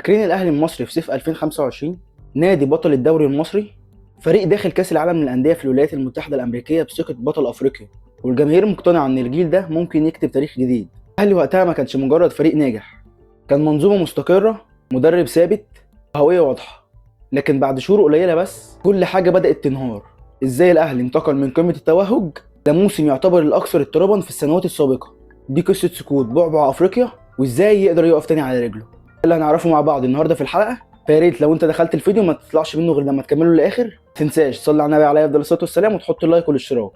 فاكرين الاهلي المصري في صيف 2025؟ نادي بطل الدوري المصري، فريق داخل كاس العالم للانديه في الولايات المتحده الامريكيه بثقه بطل افريقيا، والجماهير مقتنعه ان الجيل ده ممكن يكتب تاريخ جديد. الاهلي وقتها ما كانش مجرد فريق ناجح، كان منظومه مستقره، مدرب ثابت، هويه واضحه. لكن بعد شهور قليله بس كل حاجه بدات تنهار. ازاي الاهلي انتقل من قمه التوهج لموسم يعتبر الاكثر اضطرابا في السنوات السابقه؟ دي قصه سقوط بعبع افريقيا، وازاي يقدر يقف تاني على رجله. اللي هنعرفه مع بعض النهارده في الحلقه. فيا ريت لو انت دخلت الفيديو ما تطلعش منه غير لما تكمله للاخر. ما تنساش تصلي على النبي عليه افضل الصلاه والسلام وتحط اللايك والاشتراك.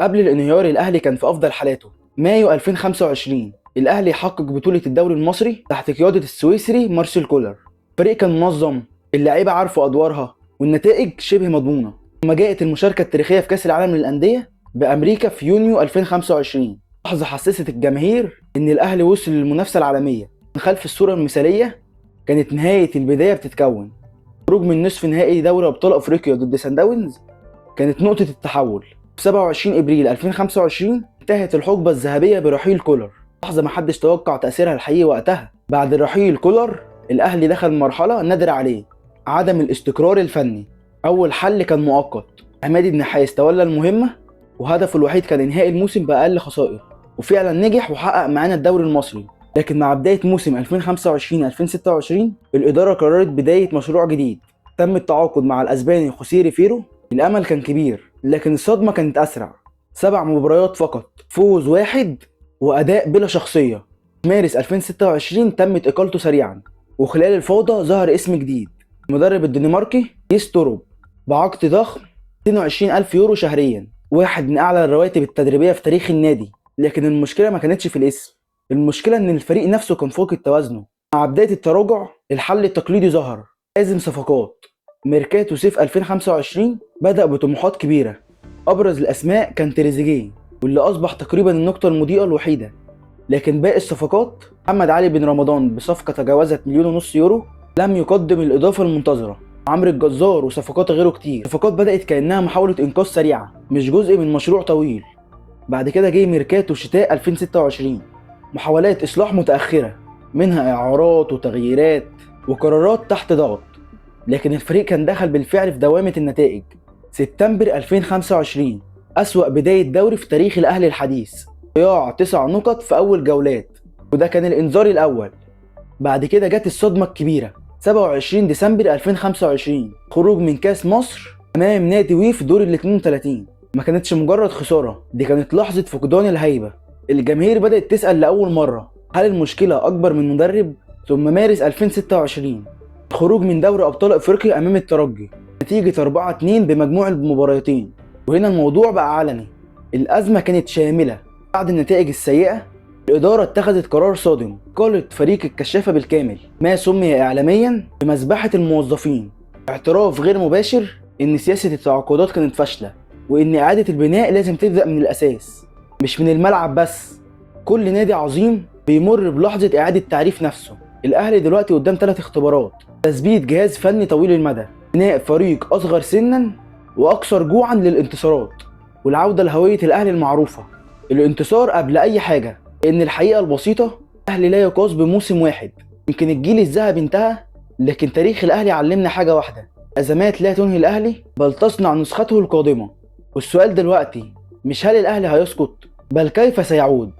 قبل الانهيار الاهلي كان في افضل حالاته. مايو 2025 الاهلي حقق بطوله الدوري المصري تحت قياده السويسري مارسيل كولر. الفريق كان منظم، اللعيبه عارفه ادوارها، والنتائج شبه مضمونه. ثم جاءت المشاركه التاريخيه في كاس العالم للانديه بامريكا في يونيو 2025. لحظه حسست الجماهير ان الاهلي وصل للمنافسه العالميه. من خلف الصوره المثاليه كانت نهاية البداية بتتكون. خروج من نصف نهائي دوري أبطال أفريقيا ضد سان داونز كانت نقطة التحول. في 27 إبريل 2025 انتهت الحقبة الذهبية برحيل كولر، لحظة محدش توقع تأثيرها الحقيقي وقتها. بعد رحيل كولر الأهلي دخل مرحلة نادر عليه، عدم الاستقرار الفني. أول حل كان مؤقت، عماد النحاس تولى المهمة، وهدفه الوحيد كان إنهاء الموسم بأقل خسائر، وفعلا نجح وحقق معانا الدوري المصري. لكن مع بداية موسم 2025-2026 الإدارة قررت بداية مشروع جديد. تم التعاقد مع الأسباني خوسيه ريفيرو. الأمل كان كبير لكن الصدمة كانت أسرع. 7 مباريات فقط، فوز واحد، وأداء بلا شخصية. في مارس 2026 تمت إقالته سريعا، وخلال الفوضى ظهر اسم جديد، المدرب الدنماركي يس توروب، بعقد ضخم 22,000 يورو شهريا، واحد من أعلى الرواتب التدريبية في تاريخ النادي. لكن المشكلة ما كانتش في الاسم، المشكلة إن الفريق نفسه كان فاقد توازنه. مع بداية التراجع الحل التقليدي ظهر، لازم صفقات. ميركاتو صيف 2025 بدأ بطموحات كبيرة. أبرز الأسماء كان تريزيجيه، واللي أصبح تقريبا النقطة المضيئة الوحيدة. لكن باقي الصفقات، محمد علي بن رمضان بصفقة تجاوزت 1.5 مليون يورو لم يقدم الإضافة المنتظرة. عمرو الجزار وصفقات غيره كتير. الصفقات بدأت كأنها محاولة إنقاذ سريعة مش جزء من مشروع طويل. بعد كده جه ميركاتو شتاء 2026، محاولات إصلاح متأخرة، منها إعارات وتغييرات وقرارات تحت ضغط. لكن الفريق كان دخل بالفعل في دوامة النتائج. سبتمبر 2025 أسوأ بداية دوري في تاريخ الأهلي الحديث، ضياع 9 نقط في أول جولات، وده كان الإنذار الأول. بعد كده جت الصدمة الكبيرة، 27 ديسمبر 2025 خروج من كاس مصر أمام نادي وي في دور ال 32. ما كانتش مجرد خسارة، دي كانت لحظة فقدان الهيبة. الجماهير بدأت تسأل لأول مرة، هل المشكلة أكبر من مدرب؟ ثم مارس 2026 خروج من دوري أبطال أفريقيا أمام الترجي نتيجة 4-2 بمجموع المباراتين، وهنا الموضوع بقى علني. الأزمة كانت شاملة. بعد النتائج السيئة الإدارة اتخذت قرار صادم، قالت فريق الكشافة بالكامل، ما سمي إعلاميا بمذبحة الموظفين. اعتراف غير مباشر إن سياسة التعاقدات كانت فاشلة، وإن إعادة البناء لازم تبدأ من الأساس مش من الملعب بس. كل نادي عظيم بيمر بلحظة إعادة تعريف نفسه. الأهلي دلوقتي قدام 3 اختبارات: تثبيت جهاز فني طويل المدى، بناء فريق أصغر سنا وأكثر جوعا للانتصارات، والعودة لهوية الأهلي المعروفة، الانتصار قبل أي حاجة. لأن الحقيقة البسيطة، الأهلي لا يقاس بموسم واحد. يمكن الجيل الذهبي انتهى، لكن تاريخ الأهلي علمنا حاجة واحدة: أزمات لا تنهي الأهلي بل تصنع نسخته القادمة. والسؤال دلوقتي مش هل الأهلي هيسقط، بل كيف سيعود.